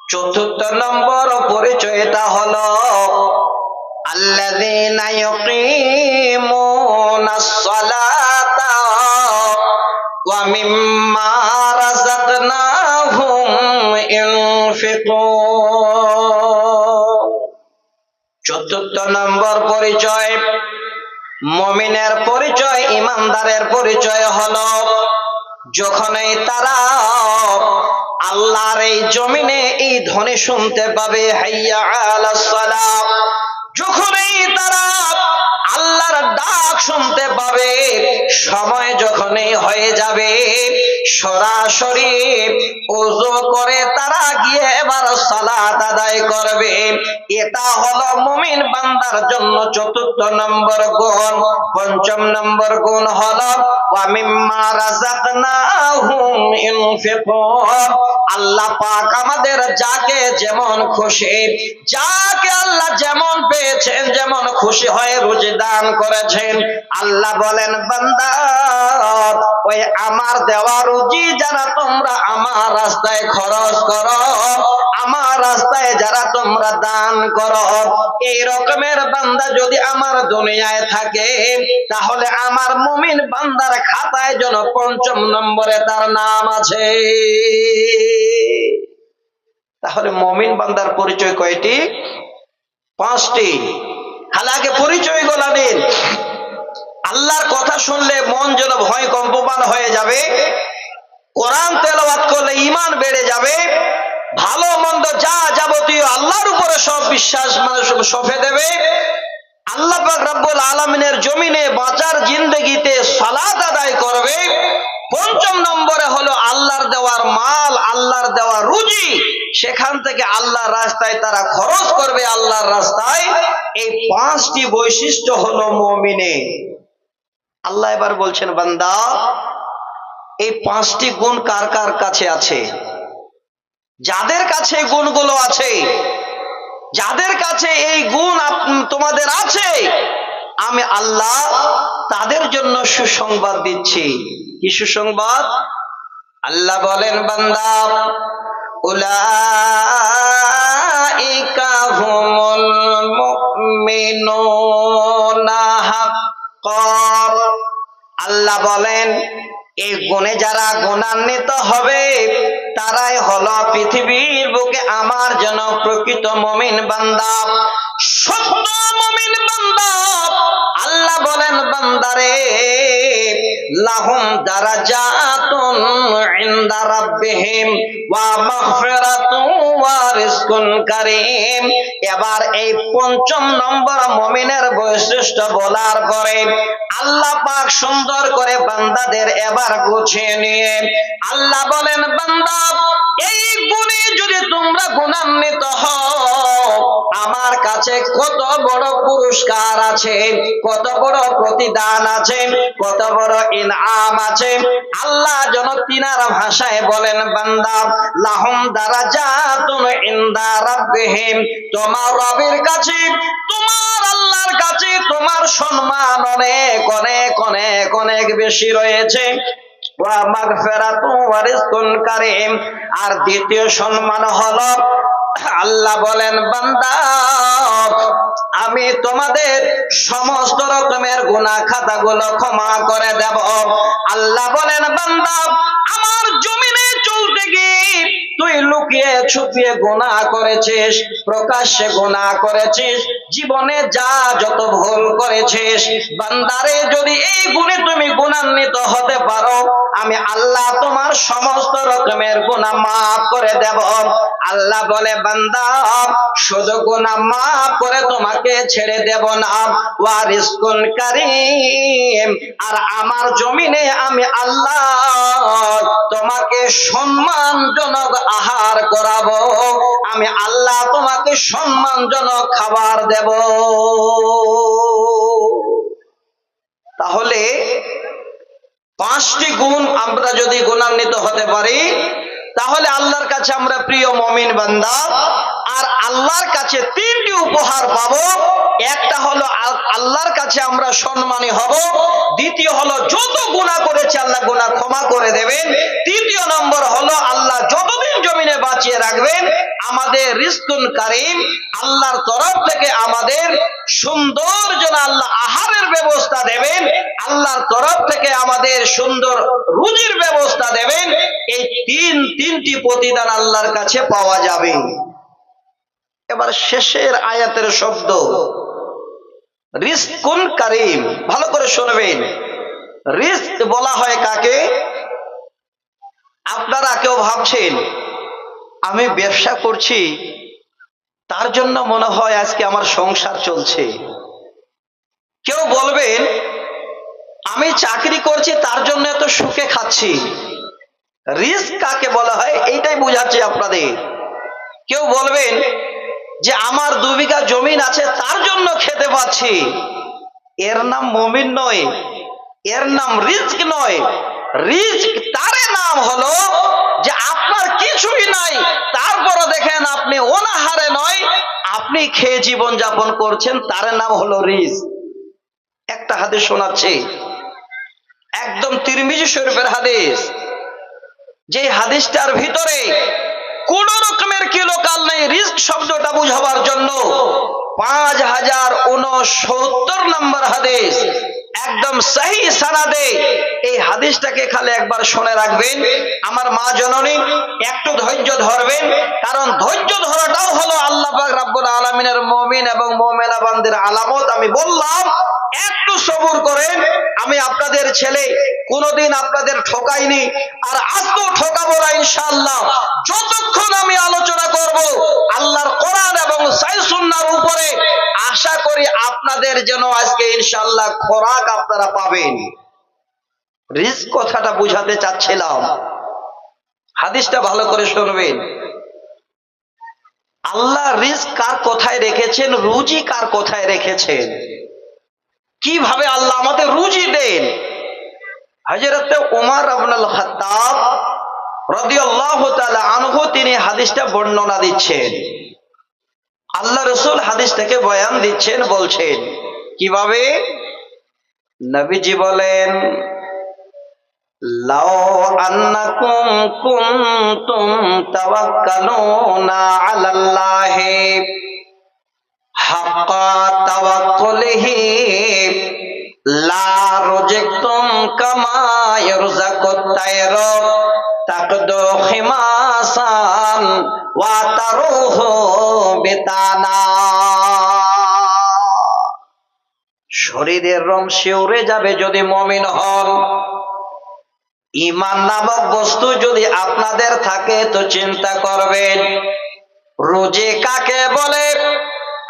চতুর্থ নম্বর পরিচয়টা হলো আল্লাযীনা ইউকিমুনাস সালাতা ওয়া মিম্মা রাযাকনাহুম ইউনফিকুন। চতুর্থ নম্বর পরিচয়, মুমিনের পরিচয়, ঈমানদারের পরিচয় হলো যখনই তারা আল্লাহর এই জমিনে এই ধ্বনি শুনতে পাবে, হাইয়া আলাস সালাহ, যখনই তারা আল্লাহর ডাক শুনতে পাবে, সময় যখনই হয়ে যাবে, সরাসরি ওযু করে তারা গিয়ে এবার সালাত আদায় করবে। এটা হলো মুমিন বান্দার জন্য চতুর্থ নম্বর গুণ। পঞ্চম নম্বর গুণ হলো ওয়া মিম্মা রাযাকনাহুম ইউনফিকুন। আল্লাহ পাক আমাদের যাকে যেমন খুশি, যাকে আল্লাহ যেমন পেয়েছেন, যেমন খুশি হয়ে রুজি দান করেছেন, আল্লাহ বলেন বান্দা ওই আমার দেওয়া রুজি যারা তোমরা আমার রাস্তায় খরচ করো, আমার রাস্তায় যারা তোমরা দান করো, এই রকমের বান্দা যদি আমার দুনিয়ায় থাকে, তাহলে আমার মুমিন বান্দার খাতায় যেন পঞ্চম নম্বরে তার নাম আছে। তাহলে মুমিন বান্দার পরিচয় কয়টি? পাঁচটি। খালাকে পরিচয় গুলো দিন। আল্লাহর কথা শুনলে মন যেন ভয় কম্পমান হয়ে যাবে, কোরআন তেলাওয়াত করলে ঈমান বেড়ে যাবে, ভালো মন্দ যা যাবতীয় আল্লাহর উপরে সব বিশ্বাস মানুষ সঁপে দেবে, আল্লাহ পাক রব্বুল আলামিনের জমিনে বাঁচার জিন্দেগিতে সালাত আদায় করবে। পঞ্চম নম্বরে হলো আল্লাহর দেওয়ার মাল, আল্লাহর দেওয়া রুজি, সেখান থেকে আল্লাহর রাস্তায় তারা খরচ করবে, আল্লাহর রাস্তায়। এই পাঁচটি বৈশিষ্ট্য হলো মুমিনের। আল্লাহ এবার বলছেন বান্দা এই পাঁচটি গুণ কার কার কাছে আছে? যাদের কাছে গুণগুলো আছে, যাদের কাছে এই গুণ তোমাদের আছে, আমি আল্লাহ তাদের জন্য সুসংবাদ দিচ্ছি। কি সুসংবাদ? আল্লাহ বলেন বান্দা উলাইকা হুমুল মুমিনুনা হাক্কান। আল্লাহ বলেন এই গুণে যারা গুণান্বিত হবে তারাই হলো পৃথিবীর বুকে আমার জন্য প্রকৃত মুমিন বান্দা, সত্য মুমিন বান্দা। আল্লাহ বলেন বান্দারে লাহুম দারাজাতুন ইনদা রাব্বিহিম ওয়া মাগফিরাতুন ওয়া রিজকুন কারীম। এবার এই পঞ্চম নম্বর মুমিনের বৈশিষ্ট্য বলার পরে আল্লাহ পাক সুন্দর করে বান্দাদের এবার গুছিয়ে নিয়ে আল্লাহ বলেন বান্দা এই গুণে যদি তোমরা গুণান্বিত হও, আমার কাছে কত বড় পুরস্কার আছে, কত বড় প্রতিদান আছে, কত বড় ইনাম আছে। আল্লাহ যেন তিনার ভাষায় বলেন বান্দা লাহুম দারাজাতুন ইনদা রাব্বিহিম, তোমার রবের কাছে, তোমার আল্লাহর কাছে তোমার সম্মান অনেক অনেক অনেক অনেক বেশি রয়েছে। ওয়া মাগফিরাতুন ওয়া রিজকুন কারীম। আর দ্বিতীয় সম্মান হলো আল্লাহ বলেন বান্দা আমি তোমাদের সমস্ত রকমের গুনাহ খাতাগুলো ক্ষমা করে দেব। আল্লাহ বলেন বান্দা আমার জমিনে চলতে গিয়ে তুই লুকিয়ে ছুপিয়ে গুনাহ করেছিস, প্রকাশ্যে গুনাহ করেছিস, জীবনে যা যত ভুল করেছিস, বান্দারে যদি এই গুণে তুমি গুণান্বিত হতে পারো, আমি আল্লাহ তোমার সমস্ত রকমের গুনাহ মাফ করে দেব। আল্লাহ বলে বান্দা শুধু গুনাহ মাফ করে তোমাকে ছেড়ে দেব না, ওয়া রিজকুন কারীম, আর আমার জমিনে আমি আল্লাহ তোমাকে সম্মানজনক আহার করাবো, আমি আল্লাহ তোমাকে সম্মানজনক খাবার দেব। তাহলে পাঁচটি গুণ আমরা যদি গুণান্বিত হতে পারি তাহলে আল্লাহর কাছে আমরা প্রিয় মুমিন বান্দা। আর আল্লাহর কাছে তিনটি উপহার পাবো। একটা হলো আল্লাহর কাছে আমরা সম্মানী হব, দ্বিতীয় হলো যত গুনাহ করেছে আল্লাহ গুনাহ ক্ষমা করে দেবেন, তৃতীয় নম্বর হলো আল্লাহ যতদিন জমিনে বাঁচিয়ে রাখবেন আমাদের রিজকুন কারীম, আল্লাহর তরফ থেকে আমাদের সুন্দর যেন আল্লাহ আহারের ব্যবস্থা দেবেন, আল্লাহর তরফ থেকে আমাদের সুন্দর রুজির ব্যবস্থা দেবেন। এই তিনটি প্রতিদান আল্লাহর কাছে পাওয়া যাবে। এবার শেষের আয়াতের শব্দ রিজকুন কারীম, ভালো করে শুনবেন। রিজক বলা হয় কাকে? আপনারা কেউ ভাবছেন আমি ব্যবসা করছি তার জন্য মনে হয় আজকে আমার সংসার চলছে। কেউ বলবেন আমি চাকরি করছি তার জন্য এত সুখে খাচ্ছি। রিজক কাকে বলা হয় এইটাই বুঝাচ্ছি আপনাদের। কেউ বলবেন যে আমার 2 বিঘা জমিন আছে তার জন্য খেতে পাচ্ছি। এর নাম মুমিন নয়, এর নাম রিজক নয়। রিজক তার নাম হলো যে আপনার কিছুই নাই তারপরে দেখেন আপনি অনাহারে নয়, আপনি খেয়ে জীবন যাপন করছেন, তার নাম হলো রিজক। একটা হাদিস শোনাচ্ছি, একদম তিরমিজি শরীফের হাদিস। যে হাদিসটার ভিতরে কোন রকমের কিলোকাল নেই রিজক শব্দটা বুঝাবার জন্য। 5069 নম্বর হাদিস, একদম সহি সানাদে। এই হাদিসটাকে খালি একবার শুনে রাখবেন আমার মা জননী, একটু ধৈর্য ধরবেন, কারণ ধৈর্য ধরাটাও হলো আল্লাহ পাক রব্বুল আলামিনের মুমিন এবং মুমিনা বান্দাদের আলামত। আমি বললাম একটু সবুর করেন, আমি আপনাদের ছেলে কোনোদিন আপনাদের ঠকাইনি, আর আজকেও ঠকাবো না ইনশাআল্লাহ। যতক্ষণ আমি আলোচনা করব আল্লাহর কোরআন এবং সহিহ সুন্নাহর উপরে, আশা করি আপনাদের যেন আজকে ইনশাআল্লাহ খোরাক আপনারা পাবেন। রিজক কথাটা বুঝাতে চাচ্ছিলাম, হাদিসটা ভালো করে শুনবেন। আল্লাহ রিজক কার কোথায় রেখেছেন, রুজি কার কোথায় রেখেছেন, কিভাবে আল্লাহ আমাদের রুজি দেন। হযরত ওমর ইবনুল খাত্তাব রাদিয়াল্লাহু তাআলা আনহু তিনি হাদিসটা বর্ণনা দিচ্ছেন। আল্লাহ রাসূল হাদিসটাকে বয়ান দিচ্ছেন, বলছেন কিভাবে। নবীজি বলেন লাউ আন্নাকুম কুনতুম তাওয়াক্কালুনা আলাল্লাহি হাক্কা তাওয়াক্কুলিহি লা রুজিকতুম কামা ইয়ারযাকুত তায়রা তাকদু খিমাসান ওয়া তারুহু বিতানা। শরীরের রং শিউরে যাবে যদি মুমিন হন। ঈমান নামক বস্তু যদি আপনাদের থাকে তো চিন্তা করবেন রুজি কাকে বলে,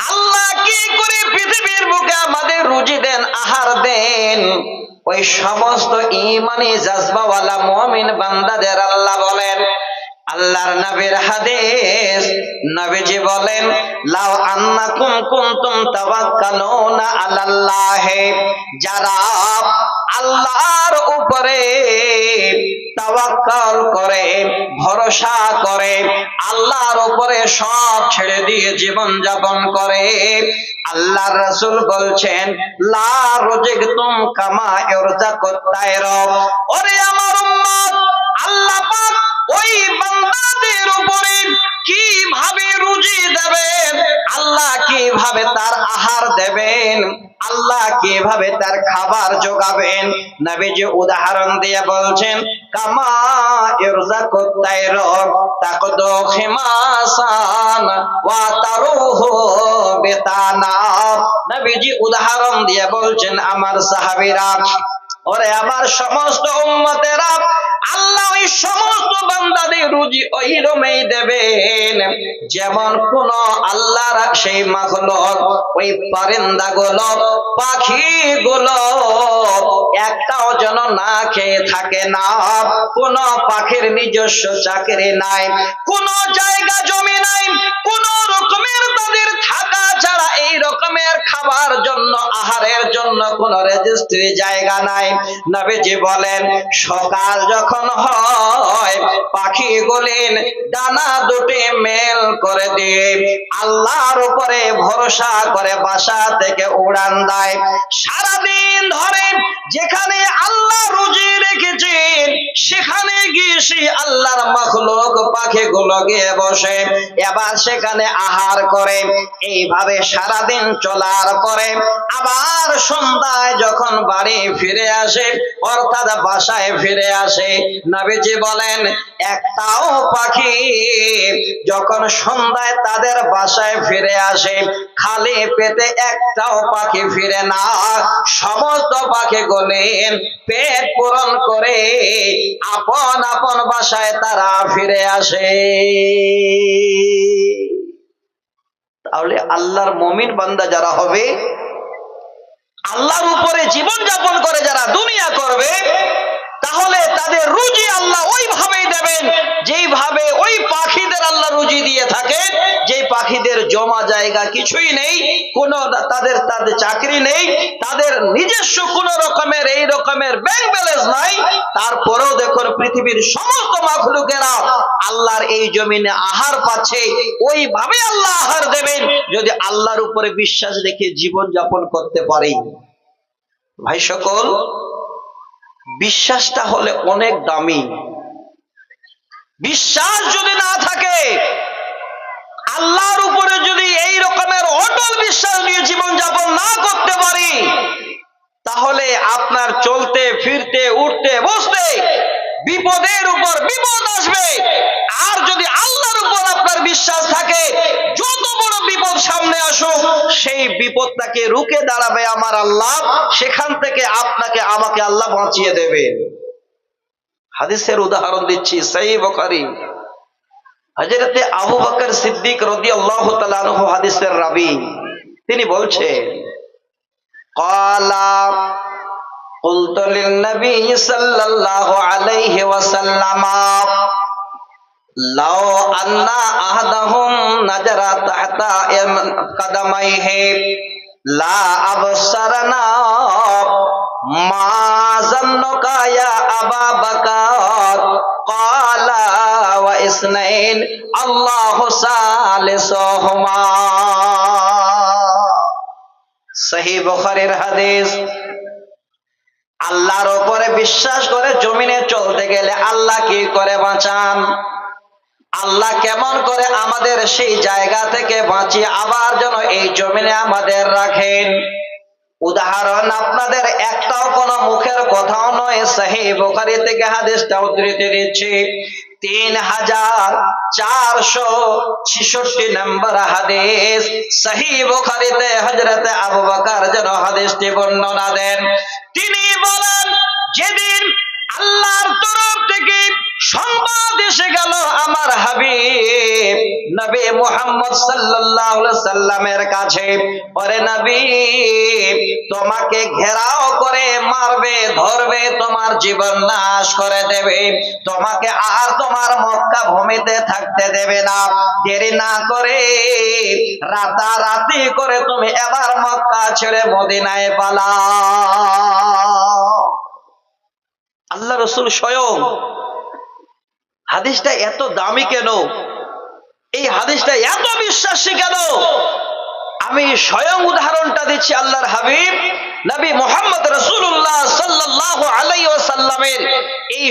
আল্লাহ কি করে পৃথিবীর বুকে আমাদের রুজি দেন, আহার দেন। ওই সমস্ত ঈমানি জাজবাওয়ালা মুমিন বান্দাদের আল্লাহ বলেন। আল্লাহর নবীর হাদিস, নবীজি বলেন লাউ আন্নাকুম কুনতুম তাওয়াক্কালুনা আলাল্লাহি, যারা আল্লাহর উপরে তাওয়াক্কাল করে, ভরসা করে, আল্লাহর উপরে সব ছেড়ে দিয়ে জীবন যাপন করে, আল্লাহর রাসূল বলছেন লা রুজিকতুম কামা ইয়ারযাকুত তায়রা। ওরে আমার উম্মত, আল্লাহ পাক ওই বান্দাদের উপরে কিভাবে রুজি দেবেন, আল্লাহ কিভাবে তার আহার দেবেন, আল্লাহ কিভাবে তার খাবার যোগাবেন, নবীজি উদাহরণ দিয়ে বলছেন কামা ইয়ারযাকুত তায়রা তাকদু খিমাসান ওয়া তারুহু বিতানা। নবীজি উদাহরণ দিয়ে বলছেন আমার সাহাবীরা, ওরে আমার সমস্ত উম্মতেরা, আল্লাহ ওই সমস্ত বান্দাদের রুজি ওই রকমই দেবেন যেমন কোন আল্লাহর সেই মাখলুক, ওই পরিন্দাগুলো, পাখিগুলো একটাও যেন না খেয়ে থাকে না। কোন পাখির নিজস্ব চাকরি নাই, কোন জায়গা জমি নাই, কোন রকমের তাদের থাকা ছাড়া এই রকমের খাবার খাবার জন্য আহারের জন্য কোনো রেজিস্ট্রি জায়গা নাই। নবীজি বলেন সকাল যখন হয় পাখিগুলিন ডানা দুটি মেল করে দিয়ে আল্লাহর উপরে ভরসা করে বাসা থেকে উড়ান দেয়। সারাদিন ধরে যেখানে আল্লাহ রুজি রেখেছেন সেখানে গিয়ে সেই আল্লাহর মাখলুক পাখিগুলো গিয়ে বসে, এবার সেখানে আহার করে। এইভাবে সারাদিন চলার পরে আবার সন্ধ্যায় যখন বাড়ি ফিরে আসে অর্থাৎ বাসায় ফিরে আসে, নবীজি বলেন একটাও পাখি যখন সন্ধ্যায় তাদের বাসায় ফিরে আসে খালি পেটে একটাও পাখি ফিরে না, সমস্ত পাখিগুলির পেট পূরণ করে আপন আপন বাসায় তারা ফিরে আসে। তাহলে আল্লাহর মুমিন বান্দা যারা হবে, আল্লাহর উপরে জীবন যাপন করে যারা দুনিয়া করবে, তাহলে তাদের রুজি আল্লাহ ওইভাবেই দেবেন যেইভাবে ওই পাখিদের আল্লাহ রুজি দিয়ে থাকেন। যে পাখিদের জমা জায়গা কিছুই নেই, কোনো তাদের চাকরি নেই, তাদের নিজস্ব কোন রকমের এই রকমের ব্যাংক ব্যালেন্স নাই, তারপরেও দেখুন পৃথিবীর সমস্ত মাখলুকেরা আল্লাহর এই জমিনে আহার পাচ্ছে। ওইভাবে আল্লাহ আহার দেবেন যদি আল্লাহর উপরে বিশ্বাস রেখে জীবন যাপন করতে পারি। ভাই সকল, বিশ্বাসটা হলে অনেক দামি। বিশ্বাস যদি না থাকে, আল্লাহর উপরে যদি এই রকমের অটল বিশ্বাস নিয়ে জীবন যাপন না করতে পারি, তাহলে আপনার চলতে ফিরতে উঠতে বসতে বিপদের উপর বিপদ আসবে। আর যদি আল্লাহর উপর আপনার বিশ্বাস থাকে, যত বড় বিপদ সামনে আসুক সেই বিপদটাকে রুখে দাঁড়াবে আমার আল্লাহ, সেখান থেকে আপনাকে আমাকে আল্লাহ বাঁচিয়ে দেবে। হাদিসের উদাহরণ দিচ্ছি, সহিহ বুখারী, হযরতে আবু বকর সিদ্দিক রাদিয়াল্লাহু তাআলা আনহু হাদিসের রাবী, তিনি বলছেন ক্বালা কুলতু লিন নবী সাল্লাল্লাহু আলাইহি ওয়াসাল্লাম লাউ আন্না আহাদাহুম নাজারা তাহতা কদমাইহি লা আবসারনা মা জান্নুকা ইয়া আবা বকর ক্বালা ওয়া ইসনাইন আল্লাহু সালিসুহুমা। সহিহ বুখারীর হাদিস। আল্লাহর উপরে বিশ্বাস করে জমিনে চলতে গেলে আল্লাহ কি করে বাঁচান, আল্লাহ কেমন করে আমাদের সেই জায়গা থেকে বাঁচিয়ে আবার যেন এই জমিনে আমাদের রাখেন। উদাহরণ আপনাদের একটাও কোনো মুখের কথাও নয়, সহিহ বুখারী থেকে হাদিসটা উদ্ধৃতি দিচ্ছি। 3466 নম্বর হাদিস, সহিহ বুখারীতে হযরতে আবু বকর যেন হাদিসটি বর্ণনা দেন। তিনি বলেন যেদিন আল্লাহর তরফ থেকে সংবাদ এসে গেল আমার হাবিব নবী মুহাম্মদ সাল্লাল্লাহু আলাইহি সাল্লামের কাছে, ওরে নবী তোমাকে ঘেরাও করে মারবে, ধরবে, তোমার জীবন নাশ করে দেবে, তোমাকে আর তোমার মক্কা ভূমিতে থাকতে দেবে না, দেরি না করে রাতারাতি করে তুমি এবার মক্কা ছেড়ে মদিনায় পালাও। আল্লাহ রাসূল স্বয়ং। হাদিসটা এত দামি কেন, এই হাদিসটা এত বিশ্বাসী কেন, আমি স্বয়ং উদাহরণটা দিচ্ছি। আল্লাহর হাবিব নবী মুহাম্মদ রাসূলুল্লাহ সাল্লাল্লাহু আলাইহি ওয়াসাল্লামের এই